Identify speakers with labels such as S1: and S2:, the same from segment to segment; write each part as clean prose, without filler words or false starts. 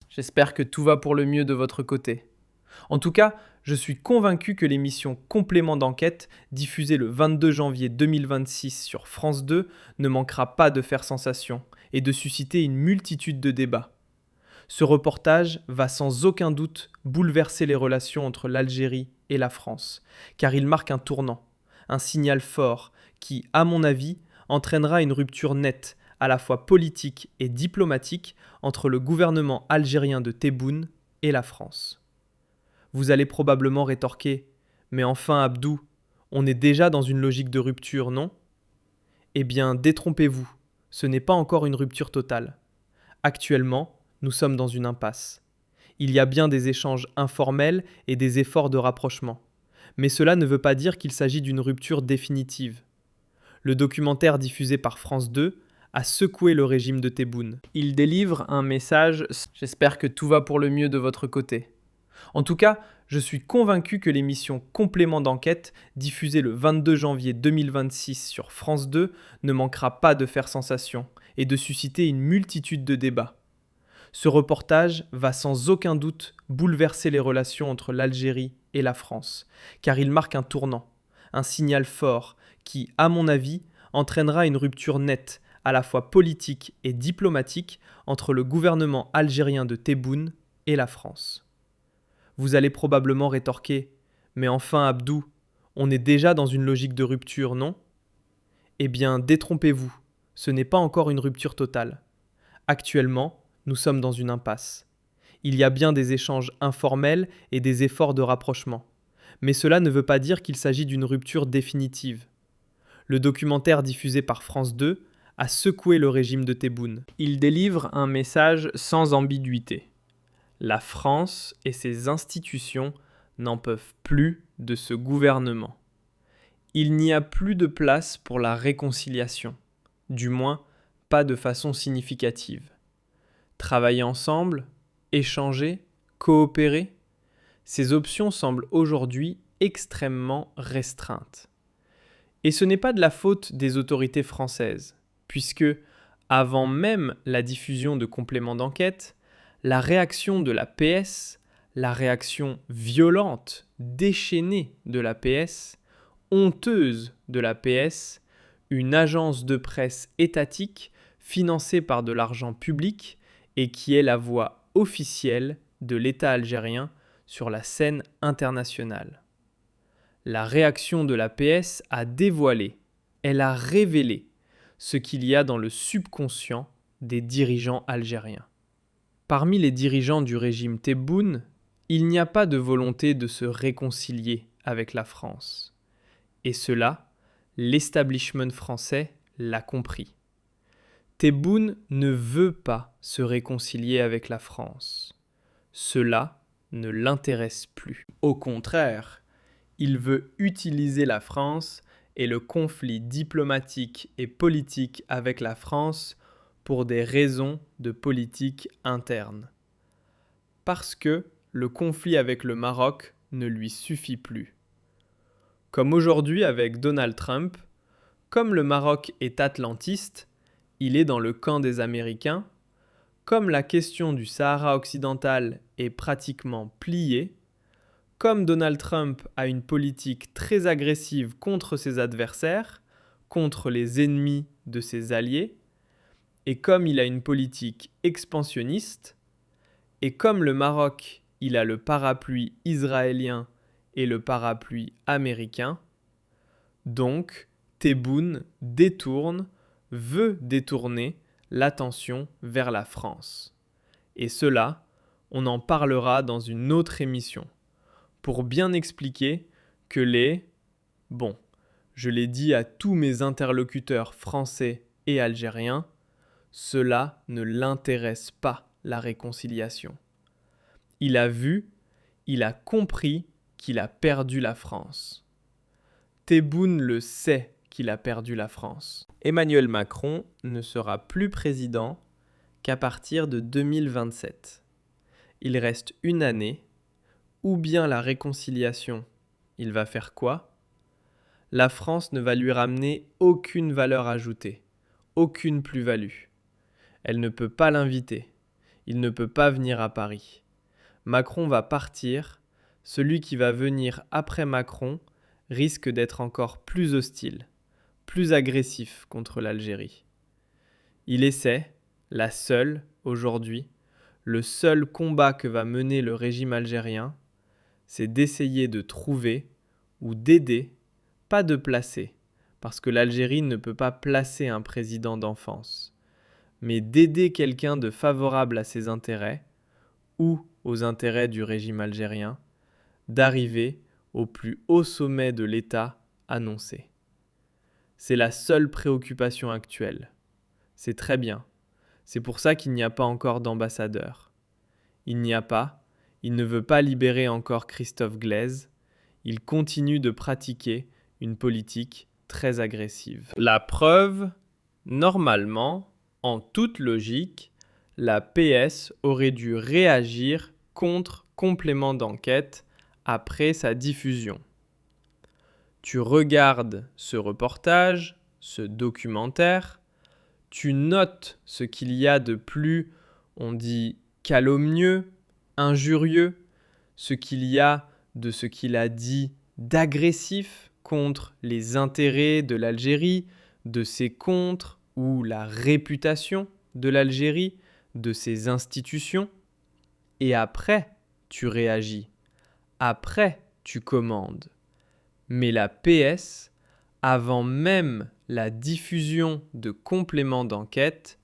S1: J'espère que tout va pour le mieux de votre côté. En tout cas, je suis convaincu que l'émission Complément d'enquête, diffusée le 22 janvier 2026 sur France 2, ne manquera pas de faire sensation et de susciter une multitude de débats. Ce reportage va sans aucun doute bouleverser les relations entre l'Algérie et la France, car il marque un tournant, un signal fort qui, à mon avis, entraînera une rupture nette, à la fois politique et diplomatique, entre le gouvernement algérien de Tebboune et la France. Vous allez probablement rétorquer « Mais enfin Abdou, on est déjà dans une logique de rupture, non ?» Eh bien, détrompez-vous, ce n'est pas encore une rupture totale. Actuellement, nous sommes dans une impasse. Il y a bien des échanges informels et des efforts de rapprochement. Mais cela ne veut pas dire qu'il s'agit d'une rupture définitive. Le documentaire diffusé par France 2 a secoué le régime de Tebboune. Il délivre un message « J'espère que tout va pour le mieux de votre côté ». En tout cas, je suis convaincu que l'émission Complément d'enquête, diffusée le 22 janvier 2026 sur France 2, ne manquera pas de faire sensation et de susciter une multitude de débats. Ce reportage va sans aucun doute bouleverser les relations entre l'Algérie et la France, car il marque un tournant, un signal fort qui, à mon avis, entraînera une rupture nette, à la fois politique et diplomatique, entre le gouvernement algérien de Tebboune et la France. Vous allez probablement rétorquer « Mais enfin Abdou, on est déjà dans une logique de rupture, non ?» Eh bien, détrompez-vous, ce n'est pas encore une rupture totale. Actuellement, nous sommes dans une impasse. Il y a bien des échanges informels et des efforts de rapprochement. Mais cela ne veut pas dire qu'il s'agit d'une rupture définitive. Le documentaire diffusé par France 2 a secoué le régime de Tebboune. Il délivre un message sans ambiguïté. La France et ses institutions n'en peuvent plus de ce gouvernement. Il n'y a plus de place pour la réconciliation, du moins pas de façon significative. Travailler ensemble, échanger, coopérer, ces options semblent aujourd'hui extrêmement restreintes. Et ce n'est pas de la faute des autorités françaises, puisque, avant même la diffusion de compléments d'enquête, la réaction de la PS, la réaction violente, déchaînée de la PS, honteuse de la PS, une agence de presse étatique financée par de l'argent public et qui est la voix officielle de l'État algérien sur la scène internationale. La réaction de la PS a dévoilé, elle a révélé ce qu'il y a dans le subconscient des dirigeants algériens. Parmi les dirigeants du régime Tebboune, il n'y a pas de volonté de se réconcilier avec la France. Et cela, l'establishment français l'a compris. Tebboune ne veut pas se réconcilier avec la France. Cela ne l'intéresse plus. Au contraire, il veut utiliser la France et le conflit diplomatique et politique avec la France pour des raisons de politique interne. Parce que le conflit avec le Maroc ne lui suffit plus. Comme aujourd'hui avec Donald Trump, comme le Maroc est atlantiste, il est dans le camp des Américains, comme la question du Sahara occidental est pratiquement pliée, comme Donald Trump a une politique très agressive contre ses adversaires, contre les ennemis de ses alliés, et comme il a une politique expansionniste, et comme le Maroc, il a le parapluie israélien et le parapluie américain, donc Tebboune veut détourner l'attention vers la France. Et cela, on en parlera dans une autre émission, pour bien expliquer que je l'ai dit à tous mes interlocuteurs français et algériens, cela ne l'intéresse pas, la réconciliation. Il a vu, il a compris qu'il a perdu la France. Tebboune le sait qu'il a perdu la France. Emmanuel Macron ne sera plus président qu'à partir de 2027. Il reste une année, ou bien la réconciliation, il va faire quoi ? La France ne va lui ramener aucune valeur ajoutée, aucune plus-value. Elle ne peut pas l'inviter. Il ne peut pas venir à Paris. Macron va partir. Celui qui va venir après Macron risque d'être encore plus hostile, plus agressif contre l'Algérie. Il essaie, la seule, aujourd'hui, le seul combat que va mener le régime algérien, c'est d'essayer de trouver ou d'aider, pas de placer, parce que l'Algérie ne peut pas placer un président d'enfance, mais d'aider quelqu'un de favorable à ses intérêts ou aux intérêts du régime algérien, d'arriver au plus haut sommet de l'État annoncé. C'est la seule préoccupation actuelle. C'est très bien. C'est pour ça qu'il n'y a pas encore d'ambassadeur. Il n'y a pas, il ne veut pas libérer encore Christophe Glaise. Il continue de pratiquer une politique très agressive. La preuve, normalement, en toute logique, la PS aurait dû réagir contre complément d'enquête après sa diffusion. Tu regardes ce reportage, ce documentaire, tu notes ce qu'il y a de plus, on dit, calomnieux, injurieux, ce qu'il y a de ce qu'il a dit d'agressif contre les intérêts de l'Algérie, de ses contres ou la réputation de l'Algérie, de ses institutions. Et après, tu réagis. Après, tu commandes. Mais la PS, avant même la diffusion de compléments d'enquête,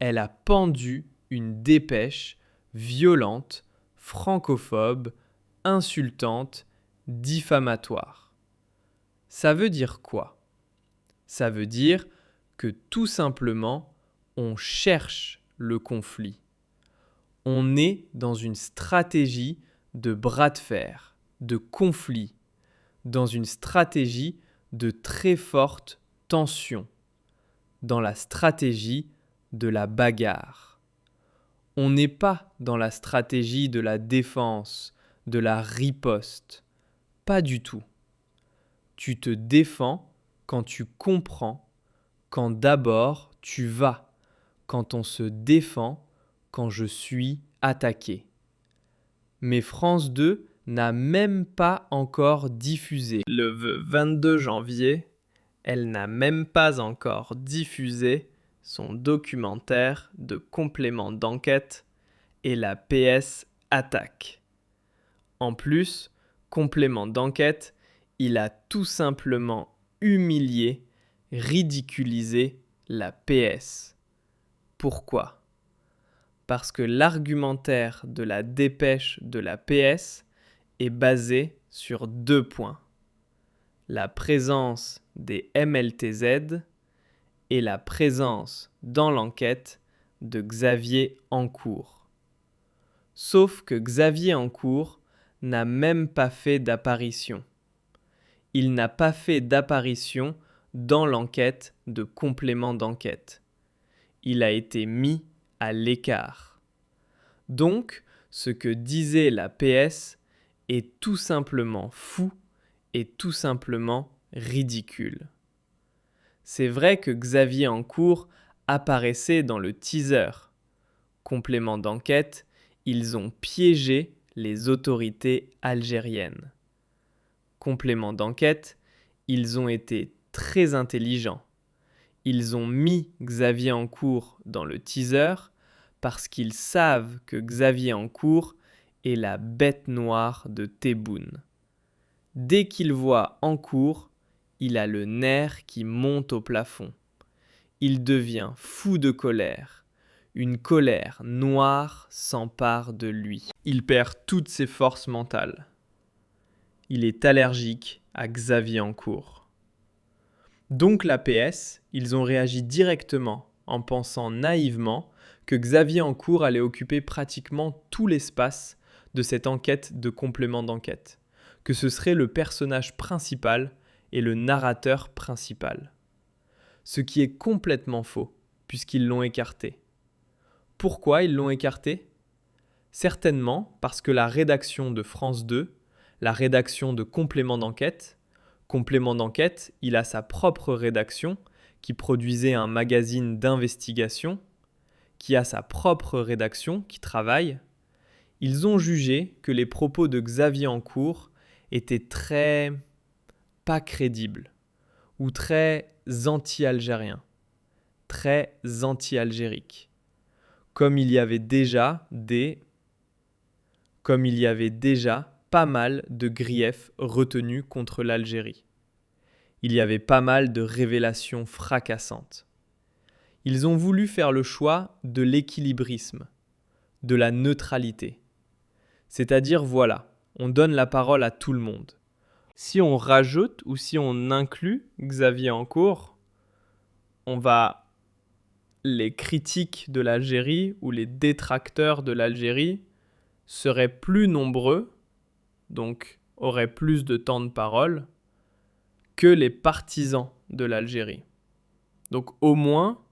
S1: elle a pendu une dépêche violente, francophobe, insultante, diffamatoire. Ça veut dire quoi ? Ça veut dire que tout simplement, on cherche le conflit. On est dans une stratégie de bras de fer, de conflit, dans une stratégie de très forte tension, dans la stratégie de la bagarre. On n'est pas dans la stratégie de la défense, de la riposte. Pas du tout. Tu te défends quand tu comprends, quand d'abord tu vas, quand on se défend, quand je suis attaqué. Mais France 2 n'a même pas encore diffusé. Le 22 janvier, elle n'a même pas encore diffusé son documentaire de complément d'enquête et la PS attaque. En plus, complément d'enquête, il a tout simplement humilié, ridiculisé la PS. Pourquoi ? Parce que l'argumentaire de la dépêche de la PS est basé sur 2 points. La présence des MLTZ et la présence dans l'enquête de Xavier Ancourt. Sauf que Xavier Ancourt n'a même pas fait d'apparition. Il n'a pas fait d'apparition dans l'enquête de complément d'enquête. Il a été mis à l'écart. Donc, ce que disait la PS est tout simplement fou et tout simplement ridicule. C'est vrai que Xavier Ancourt apparaissait dans le teaser. Complément d'enquête, ils ont piégé les autorités algériennes. Complément d'enquête, ils ont été très intelligents. Ils ont mis Xavier Ancourt dans le teaser parce qu'ils savent que Xavier Ancourt est la bête noire de Tebboune. Dès qu'il voit Ancourt, il a le nerf qui monte au plafond. Il devient fou de colère. Une colère noire s'empare de lui. Il perd toutes ses forces mentales. Il est allergique à Xavier Ancourt. Donc la PS, ils ont réagi directement en pensant naïvement que Xavier Ancourt allait occuper pratiquement tout l'espace de cette enquête de complément d'enquête, que ce serait le personnage principal et le narrateur principal. Ce qui est complètement faux, puisqu'ils l'ont écarté. Pourquoi ils l'ont écarté ? Certainement parce que la rédaction de France 2, la rédaction de Complément d'enquête, il a sa propre rédaction qui produisait un magazine d'investigation, qui a sa propre rédaction, qui travaille, ils ont jugé que les propos de Xavier Ancourt étaient très pas crédibles ou très anti-algériens, très anti-algériques, comme il y avait déjà pas mal de griefs retenus contre l'Algérie. Il y avait pas mal de révélations fracassantes. Ils ont voulu faire le choix de l'équilibrisme, de la neutralité. C'est-à-dire, voilà, on donne la parole à tout le monde. Si on rajoute ou si on inclut Xavier Ancourt, les critiques de l'Algérie ou les détracteurs de l'Algérie seraient plus nombreux, donc auraient plus de temps de parole, que les partisans de l'Algérie. Donc au moins,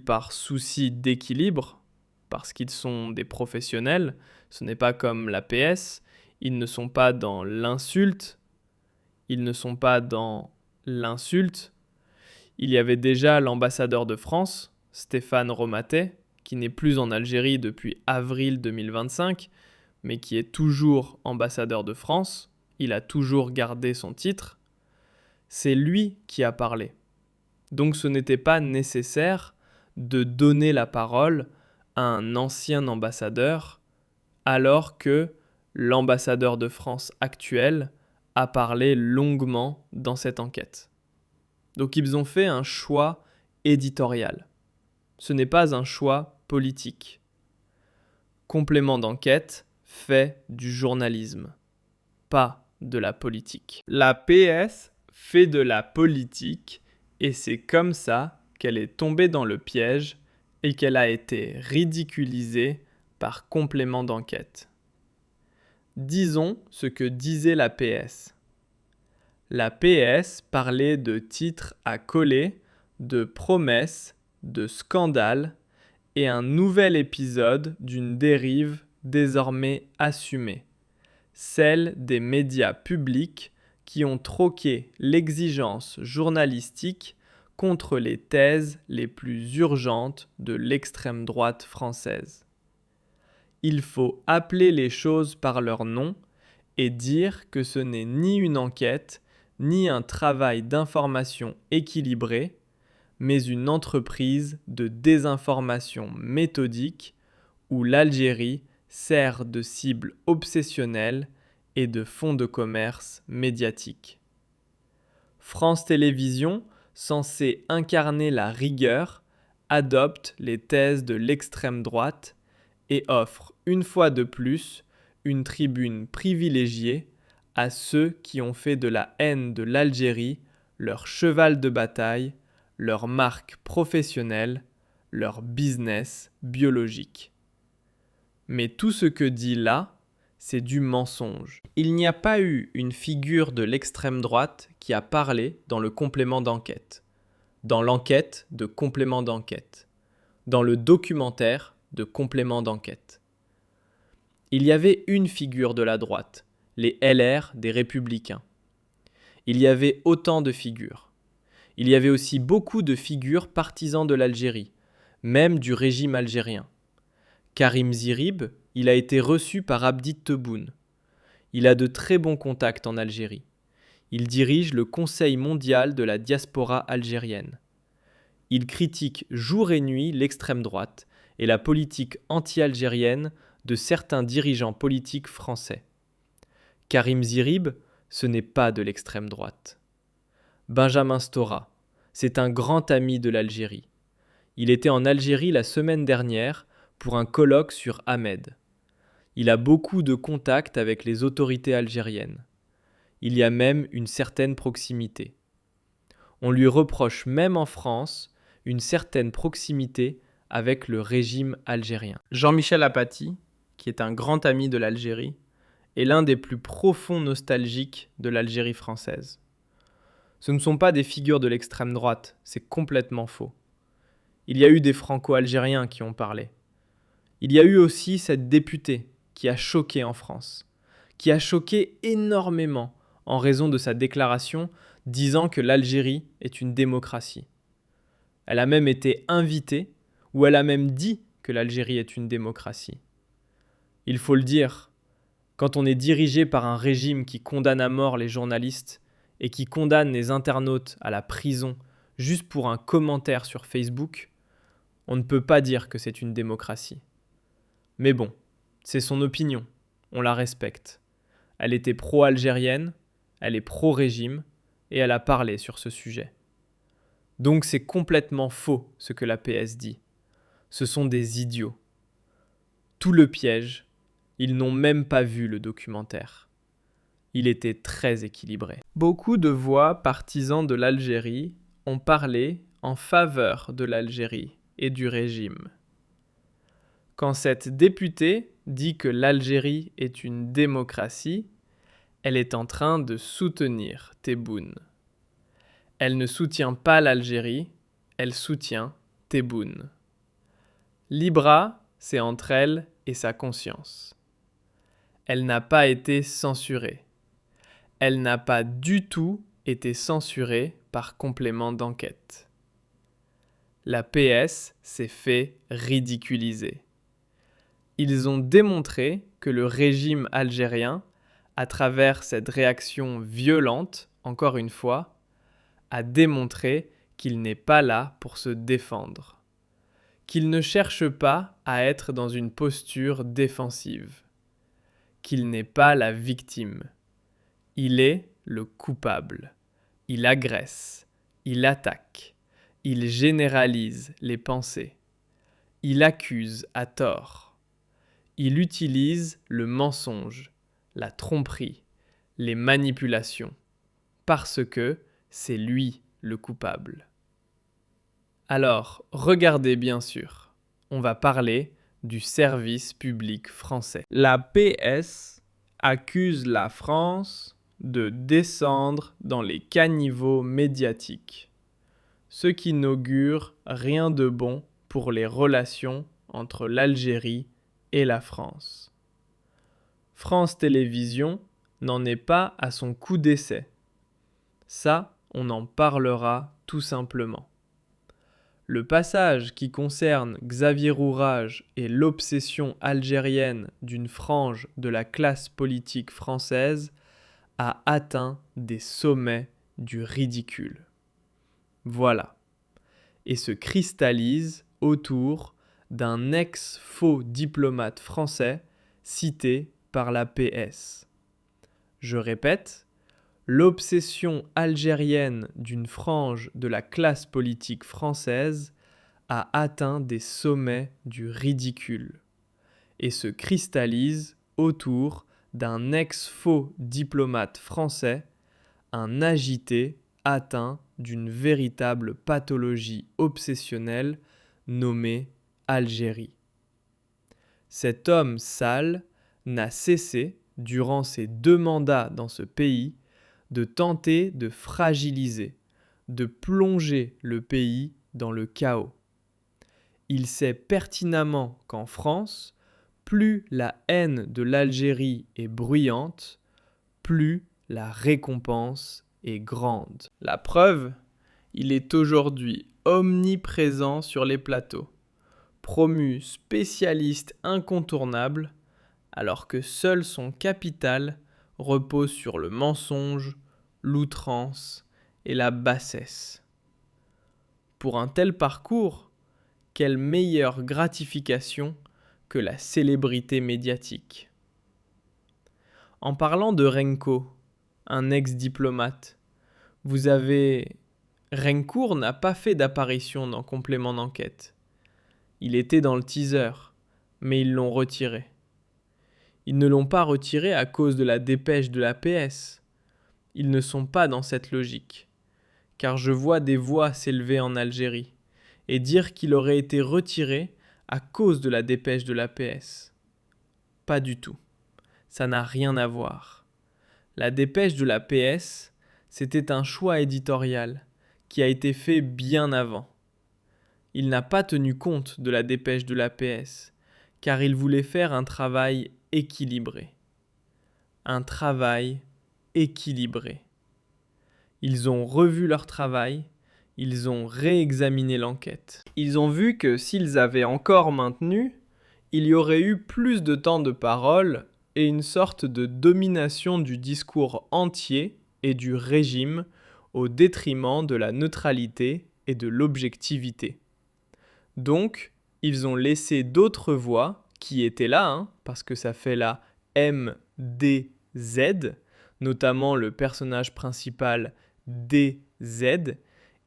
S1: par souci d'équilibre, parce qu'ils sont des professionnels, ce n'est pas comme la PS, ils ne sont pas dans l'insulte, il y avait déjà l'ambassadeur de France, Stéphane Romatet, qui n'est plus en Algérie depuis avril 2025, mais qui est toujours ambassadeur de France, il a toujours gardé son titre, c'est lui qui a parlé. Donc ce n'était pas nécessaire de donner la parole à un ancien ambassadeur, alors que l'ambassadeur de France actuel a parlé longuement dans cette enquête. Donc ils ont fait un choix éditorial. Ce n'est pas un choix politique. Complément d'enquête fait du journalisme, pas de la politique. La PS fait de la politique et c'est comme ça qu'elle est tombée dans le piège et qu'elle a été ridiculisée par complément d'enquête. Disons ce que disait la PS. La PS parlait de titres à coller, de promesses, de scandales et un nouvel épisode d'une dérive désormais assumée, celle des médias publics qui ont troqué l'exigence journalistique contre les thèses les plus urgentes de l'extrême droite française. Il faut appeler les choses par leur nom et dire que ce n'est ni une enquête, ni un travail d'information équilibré, mais une entreprise de désinformation méthodique où l'Algérie sert de cible obsessionnelle et de fonds de commerce médiatique. France Télévisions, censée incarner la rigueur, adopte les thèses de l'extrême droite et offre une fois de plus une tribune privilégiée à ceux qui ont fait de la haine de l'Algérie leur cheval de bataille, leur marque professionnelle, leur business biologique. Mais tout ce que dit là, c'est du mensonge. Il n'y a pas eu une figure de l'extrême droite qui a parlé dans le complément d'enquête, dans l'enquête de complément d'enquête, dans le documentaire de complément d'enquête. Il y avait une figure de la droite, les LR des Républicains. Il y avait autant de figures. Il y avait aussi beaucoup de figures partisans de l'Algérie, même du régime algérien. Karim Zirib, il a été reçu par Abdi Tebboune. Il a de très bons contacts en Algérie. Il dirige le Conseil mondial de la diaspora algérienne. Il critique jour et nuit l'extrême droite et la politique anti-algérienne de certains dirigeants politiques français. Karim Zirib, ce n'est pas de l'extrême droite. Benjamin Stora, c'est un grand ami de l'Algérie. Il était en Algérie la semaine dernière pour un colloque sur Ahmed. Il a beaucoup de contacts avec les autorités algériennes. Il y a même une certaine proximité. On lui reproche même en France une certaine proximité avec le régime algérien. Jean-Michel Apathy, qui est un grand ami de l'Algérie, est l'un des plus profonds nostalgiques de l'Algérie française. Ce ne sont pas des figures de l'extrême droite, c'est complètement faux. Il y a eu des franco-algériens qui ont parlé. Il y a eu aussi cette députée qui a choqué en France, qui a choqué énormément en raison de sa déclaration disant que l'Algérie est une démocratie. Elle a même été invitée où elle a même dit que l'Algérie est une démocratie. Il faut le dire, quand on est dirigé par un régime qui condamne à mort les journalistes et qui condamne les internautes à la prison juste pour un commentaire sur Facebook, on ne peut pas dire que c'est une démocratie. Mais bon, c'est son opinion, on la respecte. Elle était pro-algérienne, elle est pro-régime, et elle a parlé sur ce sujet. Donc c'est complètement faux ce que la PS dit. Ce sont des idiots. Tout le piège, ils n'ont même pas vu le documentaire. Il était très équilibré. Beaucoup de voix partisans de l'Algérie ont parlé en faveur de l'Algérie et du régime. Quand cette députée dit que l'Algérie est une démocratie, elle est en train de soutenir Tebboune. Elle ne soutient pas l'Algérie, elle soutient Tebboune. Libra, c'est entre elle et sa conscience. Elle n'a pas été censurée. Elle n'a pas du tout été censurée par complément d'enquête. La PS s'est fait ridiculiser. Ils ont démontré que le régime algérien, à travers cette réaction violente, encore une fois, a démontré qu'il n'est pas là pour se défendre, qu'il ne cherche pas à être dans une posture défensive, qu'il n'est pas la victime. Il est le coupable. Il agresse, il attaque, il généralise les pensées, il accuse à tort. Il utilise le mensonge, la tromperie, les manipulations, parce que c'est lui le coupable. Alors, regardez bien sûr, on va parler du service public français. La PS accuse la France de descendre dans les caniveaux médiatiques, ce qui n'augure rien de bon pour les relations entre l'Algérie et la France. France Télévisions n'en est pas à son coup d'essai. Ça, on en parlera tout simplement. Le passage qui concerne Xavier Rourage et l'obsession algérienne d'une frange de la classe politique française a atteint des sommets du ridicule. Voilà. Et se cristallise autour d'un ex-faux diplomate français cité par la PS. Je répète, l'obsession algérienne d'une frange de la classe politique française a atteint des sommets du ridicule et se cristallise autour d'un ex-faux diplomate français, un agité atteint d'une véritable pathologie obsessionnelle nommée Algérie. Cet homme sale n'a cessé, durant ses 2 mandats dans ce pays, de tenter de fragiliser, de plonger le pays dans le chaos. Il sait pertinemment qu'en France, plus la haine de l'Algérie est bruyante, plus la récompense est grande. La preuve, il est aujourd'hui omniprésent sur les plateaux, promu spécialiste incontournable, alors que seul son capital repose sur le mensonge, l'outrance et la bassesse. Pour un tel parcours, quelle meilleure gratification que la célébrité médiatique. En parlant de Renko, un ex-diplomate, vous avez... Rencourt n'a pas fait d'apparition dans Complément d'enquête. Il était dans le teaser, mais ils l'ont retiré. Ils ne l'ont pas retiré à cause de la dépêche de la PS. Ils ne sont pas dans cette logique, car je vois des voix s'élever en Algérie et dire qu'il aurait été retiré à cause de la dépêche de la PS. Pas du tout. Ça n'a rien à voir. La dépêche de la PS, c'était un choix éditorial qui a été fait bien avant. Il n'a pas tenu compte de la dépêche de la PS, car il voulait faire un travail équilibré. Un travail équilibré. Ils ont revu leur travail, Ils ont réexaminé l'enquête. Ils ont vu que s'ils avaient encore maintenu, il y aurait eu plus de temps de parole et une sorte de domination du discours entier et du régime au détriment de la neutralité et de l'objectivité. Donc, ils ont laissé d'autres voix qui étaient là, parce que ça fait la MDZ, notamment le personnage principal DZ,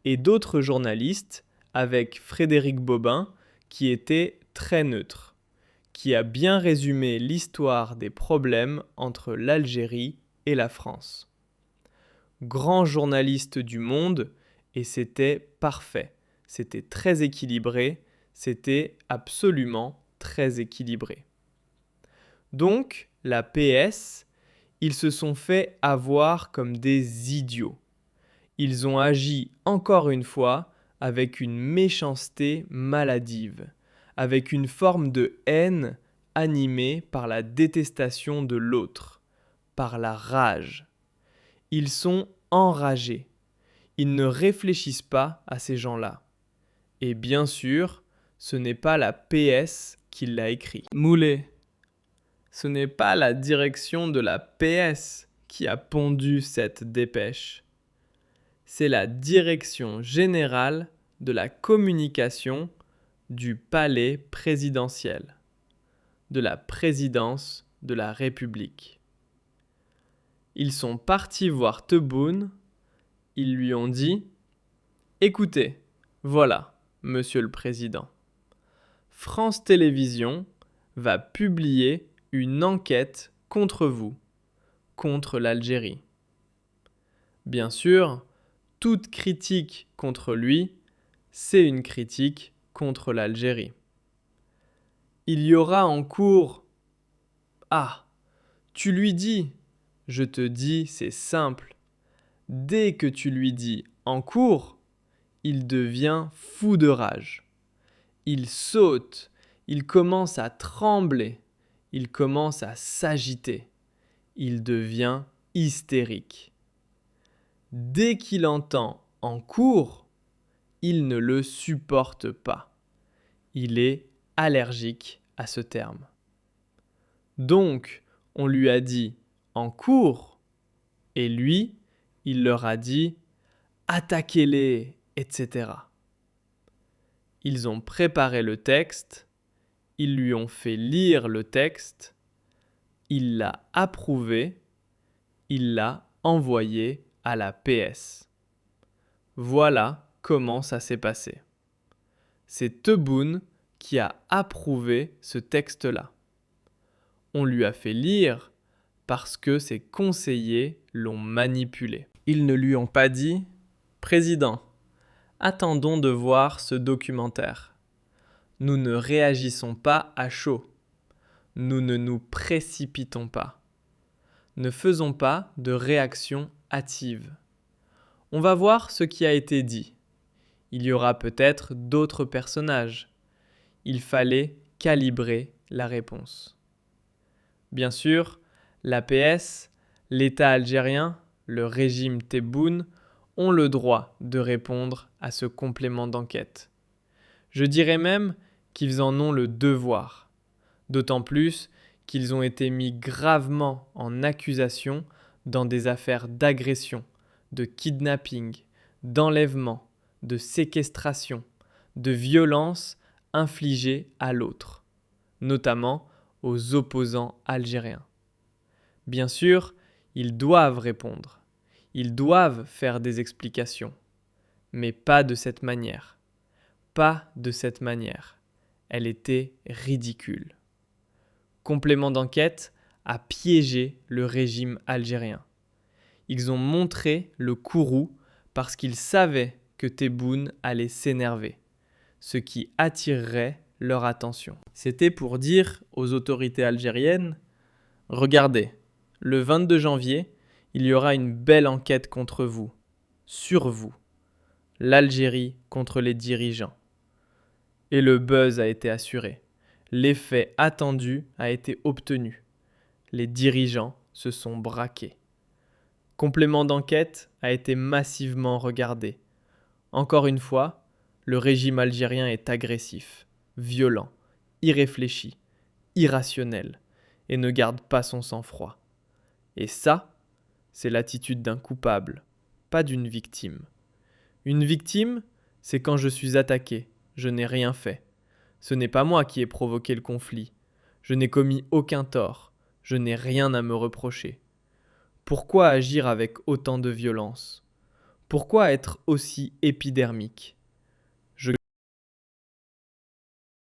S1: et d'autres journalistes, avec Frédéric Bobin, qui était très neutre, qui a bien résumé l'histoire des problèmes entre l'Algérie et la France. Grand journaliste du Monde, et c'était parfait. C'était très équilibré, c'était absolument très équilibré. Donc, la PS, ils se sont fait avoir comme des idiots. Ils ont agi encore une fois avec une méchanceté maladive, avec une forme de haine animée par la détestation de l'autre, par la rage. Ils sont enragés. Ils ne réfléchissent pas à ces gens-là. Et bien sûr, ce n'est pas la PS qui l'a écrit. Moulet, ce n'est pas la direction de la PS qui a pondu cette dépêche. C'est la direction générale de la communication du palais présidentiel, de la présidence de la République. Ils sont partis voir Tebboune, ils lui ont dit « Écoutez, voilà, Monsieur le Président, France Télévisions va publier une enquête contre vous, contre l'Algérie. Bien sûr, toute critique contre lui, c'est une critique contre l'Algérie. Il y aura en cours... Ah, tu lui dis, je te dis, c'est simple. Dès que tu lui dis en cours, il devient fou de rage. Il saute, il commence à trembler, il commence à s'agiter. Il devient hystérique. Dès qu'il entend en cours, il ne le supporte pas. Il est allergique à ce terme. Donc, on lui a dit en cours, et lui, il leur a dit attaquez-les, etc. Ils ont préparé le texte, ils lui ont fait lire le texte, il l'a approuvé, il l'a envoyé à la PS. Voilà comment ça s'est passé. C'est Tebboune qui a approuvé ce texte-là. On lui a fait lire parce que ses conseillers l'ont manipulé. Ils ne lui ont pas dit « Président, attendons de voir ce documentaire. Nous ne réagissons pas à chaud. Nous ne nous précipitons pas. Ne faisons pas de réaction hâtive. On va voir ce qui a été dit. Il y aura peut-être d'autres personnages. Il fallait calibrer la réponse. » Bien sûr, l'APS, l'État algérien, le régime Tebboune ont le droit de répondre à ce complément d'enquête. Je dirais même qu'ils en ont le devoir, d'autant plus qu'ils ont été mis gravement en accusation dans des affaires d'agression, de kidnapping, d'enlèvement, de séquestration, de violence infligées à l'autre, notamment aux opposants algériens. Bien sûr, ils doivent répondre, ils doivent faire des explications, mais pas de cette manière. Pas de cette manière. Elle était ridicule. Complément d'enquête a piégé le régime algérien. Ils ont montré le courroux parce qu'ils savaient que Tebboune allait s'énerver, ce qui attirerait leur attention. C'était pour dire aux autorités algériennes « Regardez, le 22 janvier, il y aura une belle enquête contre vous, sur vous, l'Algérie contre les dirigeants. » Et le buzz a été assuré. L'effet attendu a été obtenu. Les dirigeants se sont braqués. Complément d'enquête a été massivement regardé. Encore une fois, le régime algérien est agressif, violent, irréfléchi, irrationnel, et ne garde pas son sang-froid. Et ça, c'est l'attitude d'un coupable, pas d'une victime. Une victime, c'est quand je suis attaqué, je n'ai rien fait. Ce n'est pas moi qui ai provoqué le conflit. Je n'ai commis aucun tort. Je n'ai rien à me reprocher. Pourquoi agir avec autant de violence ? Pourquoi être aussi épidermique ?